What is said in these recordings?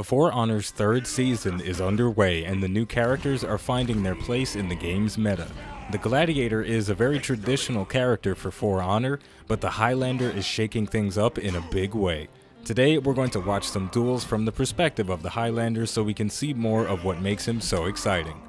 For Honor's third season is underway, and the new characters are finding their place in the game's meta. The Gladiator is a very traditional character for For Honor, but the Highlander is shaking things up in a big way. Today, we're going to watch some duels from the perspective of the Highlander so we can see more of what makes him so exciting.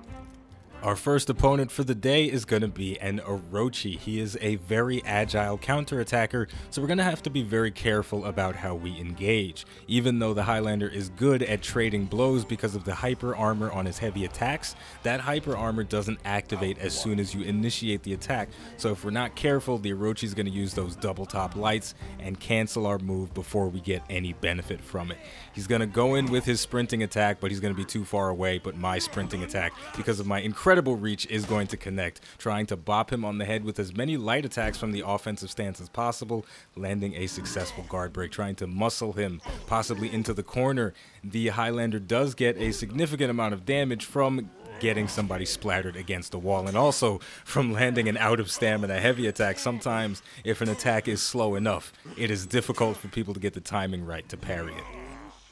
Our first opponent for the day is going to be an Orochi. He is a very agile counterattacker, so we're going to have to be very careful about how we engage. Even though the Highlander is good at trading blows because of the hyper armor on his heavy attacks, that hyper armor doesn't activate as soon as you initiate the attack. So if we're not careful, the Orochi is going to use those double top lights and cancel our move before we get any benefit from it. He's going to go in with his sprinting attack, but he's going to be too far away, but my sprinting attack, because of my incredible reach, is going to connect, trying to bop him on the head with as many light attacks from the offensive stance as possible, landing a successful guard break, trying to muscle him possibly into the corner. The Highlander does get a significant amount of damage from getting somebody splattered against a wall, and also from landing an out of stamina heavy attack. Sometimes if an attack is slow enough, it is difficult for people to get the timing right to parry it.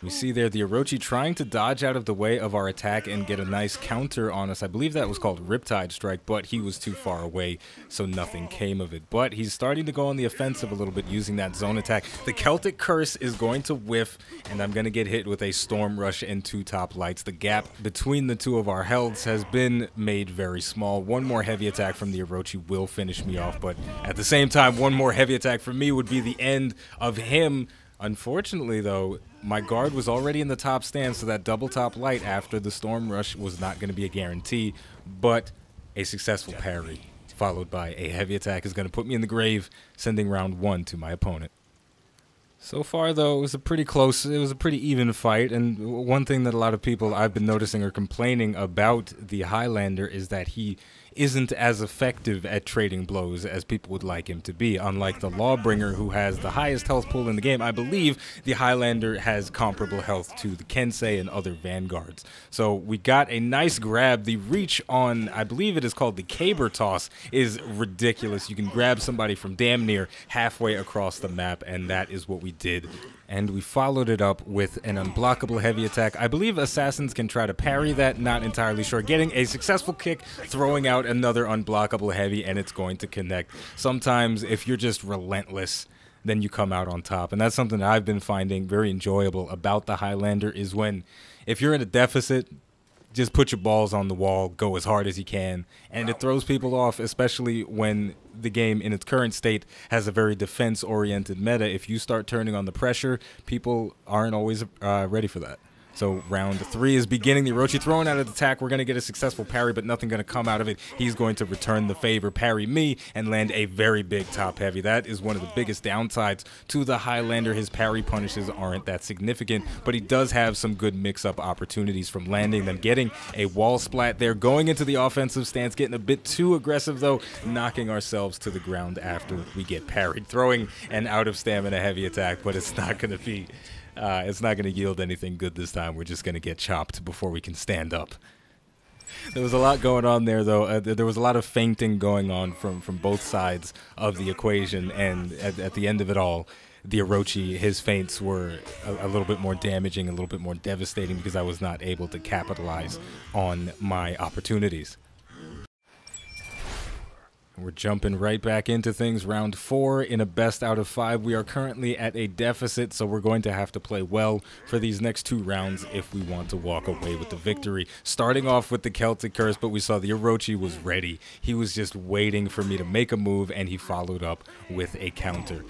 We see there the Orochi trying to dodge out of the way of our attack and get a nice counter on us. I believe that was called Riptide Strike, but he was too far away, so nothing came of it. But he's starting to go on the offensive a little bit using that zone attack. The Celtic Curse is going to whiff, and I'm going to get hit with a Storm Rush and two top lights. The gap between the two of our healths has been made very small. One more heavy attack from the Orochi will finish me off, but at the same time, one more heavy attack from me would be the end of him. Unfortunately, though, my guard was already in the top stand, so that double top light after the Storm Rush was not going to be a guarantee, but a successful parry followed by a heavy attack is going to put me in the grave, sending round one to my opponent. So far, though, it was a pretty even fight, and one thing that a lot of people I've been noticing are complaining about the Highlander is that he isn't as effective at trading blows as people would like him to be. Unlike the Lawbringer, who has the highest health pool in the game, I believe the Highlander has comparable health to the Kensei and other Vanguards. So we got a nice grab. The reach on, I believe it is called the Caber Toss, is ridiculous. You can grab somebody from damn near halfway across the map, and that is what we did. And we followed it up with an unblockable heavy attack. I believe assassins can try to parry that, not entirely sure. Getting a successful kick, throwing out another unblockable heavy, and it's going to connect. Sometimes if you're just relentless, then you come out on top. And that's something that I've been finding very enjoyable about the Highlander, is when, if you're in a deficit, just put your balls on the wall, go as hard as you can, and it throws people off, especially when the game in its current state has a very defense-oriented meta. If you start turning on the pressure, people aren't always ready for that. So round three is beginning. The Orochi throwing out an attack. We're going to get a successful parry, but nothing going to come out of it. He's going to return the favor, parry me, and land a very big top heavy. That is one of the biggest downsides to the Highlander. His parry punishes aren't that significant, but he does have some good mix-up opportunities from landing them. Getting a wall splat there, going into the offensive stance, getting a bit too aggressive, though, knocking ourselves to the ground after we get parried. Throwing an out-of-stamina heavy attack, but it's not going to be... it's not going to yield anything good this time. We're just going to get chopped before we can stand up. There was a lot going on there, though. There was a lot of feinting going on from both sides of the equation, and at the end of it all, the Orochi, his feints were a little bit more damaging, a little bit more devastating, because I was not able to capitalize on my opportunities. We're jumping right back into things. Round four in a best out of 5. We are currently at a deficit, so we're going to have to play well for these next 2 rounds if we want to walk away with the victory. Starting off with the Celtic Curse, but we saw the Orochi was ready. He was just waiting for me to make a move, and he followed up with a counter.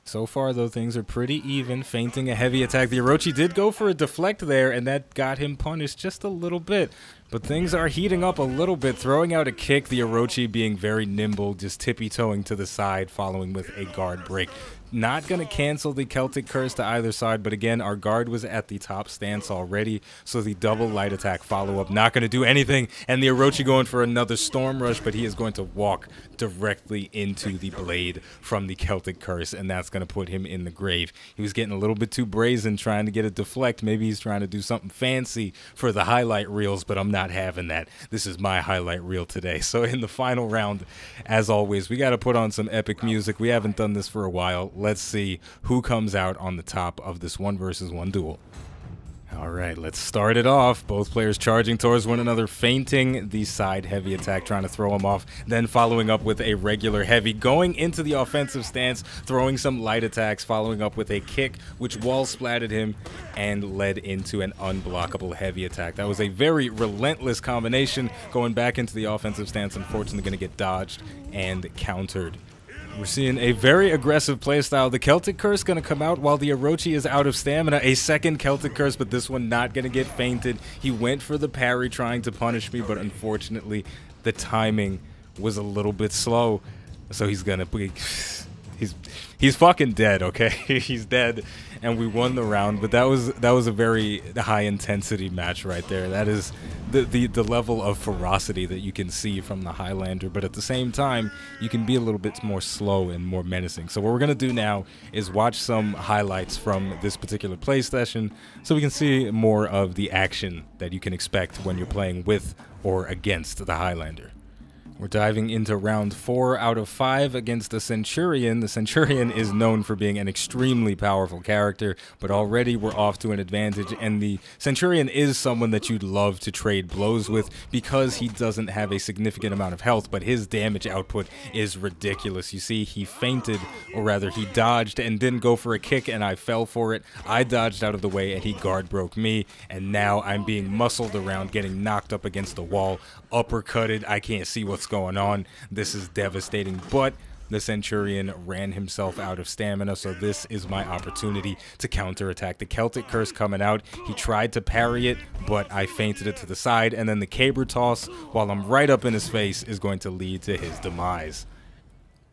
So far, though, things are pretty even. Feinting a heavy attack. The Orochi did go for a deflect there, and that got him punished just a little bit. But things are heating up a little bit. Throwing out a kick, the Orochi being very nimble, just tippy-toeing to the side, following with a guard break. Not going to cancel the Celtic Curse to either side, but again, our guard was at the top stance already, so the double light attack follow-up not going to do anything, and the Orochi going for another Storm Rush, but he is going to walk directly into the blade from the Celtic Curse, and that's going to put him in the grave. He was getting a little bit too brazen trying to get a deflect. Maybe he's trying to do something fancy for the highlight reels, but I'm not having that. This is my highlight reel today. So in the final round, as always, we got to put on some epic music. We haven't done this for a while. Let's see who comes out on the top of this 1 versus 1 duel. All All right, let's start it off. Both players charging towards one another, feinting the side heavy attack, trying to throw him off, then following up with a regular heavy, going into the offensive stance, throwing some light attacks, following up with a kick, which wall splatted him and led into an unblockable heavy attack. That was a very relentless combination, going back into the offensive stance, unfortunately going to get dodged and countered. We're seeing a very aggressive playstyle. The Celtic Curse going to come out while the Orochi is out of stamina. A second Celtic Curse, but this one not going to get feinted. He went for the parry trying to punish me, but unfortunately the timing was a little bit slow. So he's going to be... He's fucking dead, okay? He's dead, and we won the round. But that was a very high intensity match right there. That is the level of ferocity that you can see from the Highlander. But at the same time, you can be a little bit more slow and more menacing. So what we're gonna do now is watch some highlights from this particular play session, so we can see more of the action that you can expect when you're playing with or against the Highlander. We're diving into round 4 out of 5 against the Centurion. The Centurion is known for being an extremely powerful character, but already we're off to an advantage, and the Centurion is someone that you'd love to trade blows with because he doesn't have a significant amount of health, but his damage output is ridiculous. You see, he feinted, or rather he dodged and didn't go for a kick, and I fell for it. I dodged out of the way and he guard broke me, and now I'm being muscled around, getting knocked up against the wall, uppercutted. I can't see what's going on. This is devastating, but the Centurion ran himself out of stamina, so this is my opportunity to counterattack. The Celtic Curse coming out. He tried to parry it, but I feinted it to the side, and then the caber toss, while I'm right up in his face, is going to lead to his demise.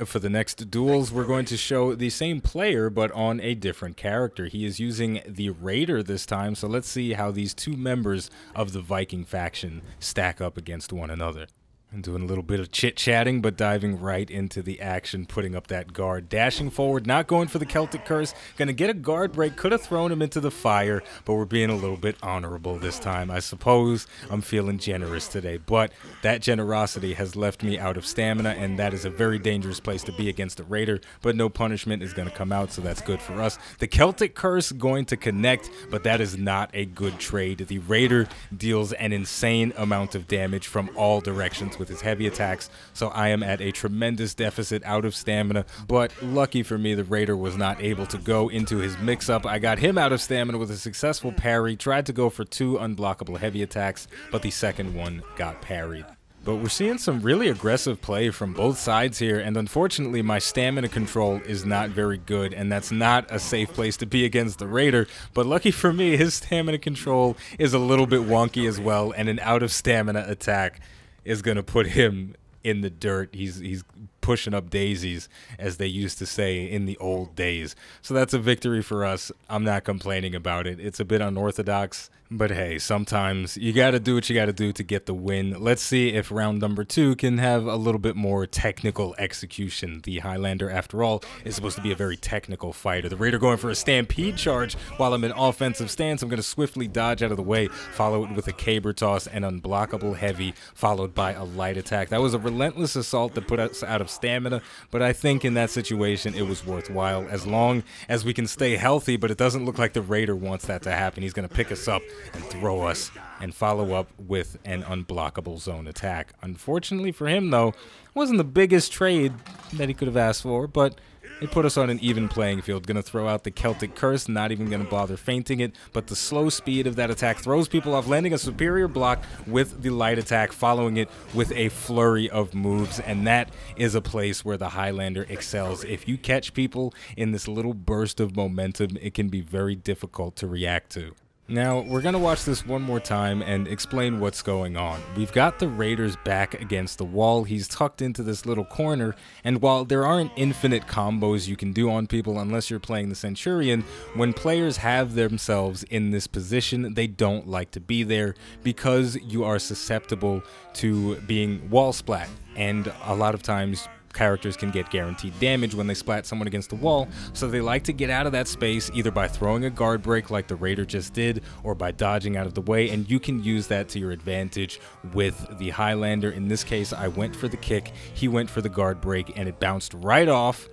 For the next duels, we're going to show the same player, but on a different character. He is using the Raider this time, so let's see how these two members of the Viking faction stack up against one another. I'm doing a little bit of chit-chatting, but diving right into the action, putting up that guard, dashing forward, not going for the Celtic Curse, gonna get a guard break, could have thrown him into the fire, but we're being a little bit honorable this time. I suppose I'm feeling generous today, but that generosity has left me out of stamina, and that is a very dangerous place to be against a Raider, but no punishment is gonna come out, so that's good for us. The Celtic Curse going to connect, but that is not a good trade. The Raider deals an insane amount of damage from all directions with his heavy attacks, so I am at a tremendous deficit out of stamina, but lucky for me, the Raider was not able to go into his mix-up. I got him out of stamina with a successful parry, tried to go for 2 unblockable heavy attacks, but the second one got parried. But we're seeing some really aggressive play from both sides here, and unfortunately my stamina control is not very good, and that's not a safe place to be against the Raider. But lucky for me, his stamina control is a little bit wonky as well, and an out of stamina attack is going to put him in the dirt. He's pushing up daisies, as they used to say in the old days. So that's a victory for us. I'm not complaining about it. It's a bit unorthodox, but hey, sometimes you got to do what you got to do to get the win. Let's see if round number 2 can have a little bit more technical execution. The Highlander, after all, is supposed to be a very technical fighter. The Raider going for a stampede charge while I'm in offensive stance. I'm going to swiftly dodge out of the way, follow it with a caber toss and unblockable heavy, followed by a light attack. That was a relentless assault that put us out of stamina, but I think in that situation it was worthwhile as long as we can stay healthy. But it doesn't look like the Raider wants that to happen. He's going to pick us up and throw us and follow up with an unblockable zone attack. Unfortunately for him, though, it wasn't the biggest trade that he could have asked for, but it put us on an even playing field. Gonna throw out the Celtic Curse, not even gonna bother feinting it, but the slow speed of that attack throws people off, landing a superior block with the light attack, following it with a flurry of moves, and that is a place where the Highlander excels. If you catch people in this little burst of momentum, it can be very difficult to react to. Now, we're going to watch this one more time and explain what's going on. We've got the Raider's back against the wall. He's tucked into this little corner, and while there aren't infinite combos you can do on people unless you're playing the Centurion, when players have themselves in this position, they don't like to be there because you are susceptible to being wall splat, and a lot of times characters can get guaranteed damage when they splat someone against the wall, so they like to get out of that space either by throwing a guard break like the Raider just did, or by dodging out of the way, and you can use that to your advantage with the Highlander. In this case, I went for the kick, he went for the guard break, and it bounced right off,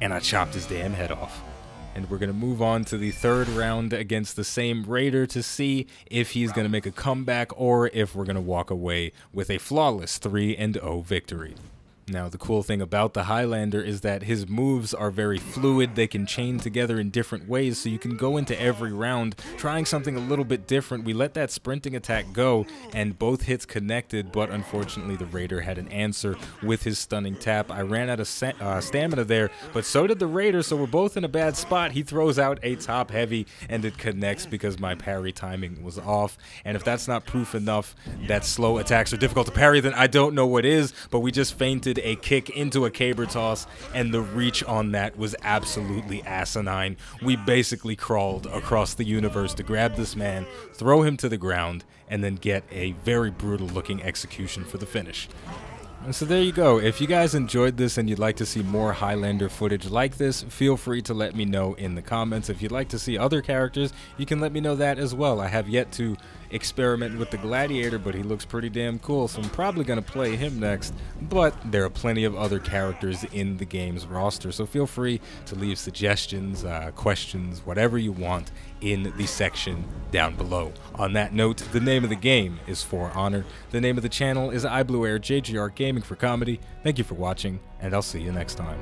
and I chopped his damn head off. And we're going to move on to the third round against the same Raider to see if he's going to make a comeback or if we're going to walk away with a flawless 3-0 victory. Now, the cool thing about the Highlander is that his moves are very fluid. They can chain together in different ways, so you can go into every round trying something a little bit different. We let that sprinting attack go, and both hits connected, but unfortunately the Raider had an answer with his stunning tap. I ran out of stamina there, but so did the Raider, so we're both in a bad spot. He throws out a top heavy, and it connects because my parry timing was off. And if that's not proof enough that slow attacks are difficult to parry, then I don't know what is, but we just feinted a kick into a caber toss, and the reach on that was absolutely asinine. We basically crawled across the universe to grab this man, throw him to the ground, and then get a very brutal looking execution for the finish. And so there you go. If you guys enjoyed this and you'd like to see more Highlander footage like this, feel free to let me know in the comments. If you'd like to see other characters, you can let me know that as well. I have yet to experiment with the Gladiator, but he looks pretty damn cool, so I'm probably going to play him next. But there are plenty of other characters in the game's roster, so feel free to leave suggestions, questions, whatever you want in the section down below. On that note, the name of the game is For Honor. The name of the channel is iBluairJgR Gaming for Comedy. Thank you for watching, and I'll see you next time.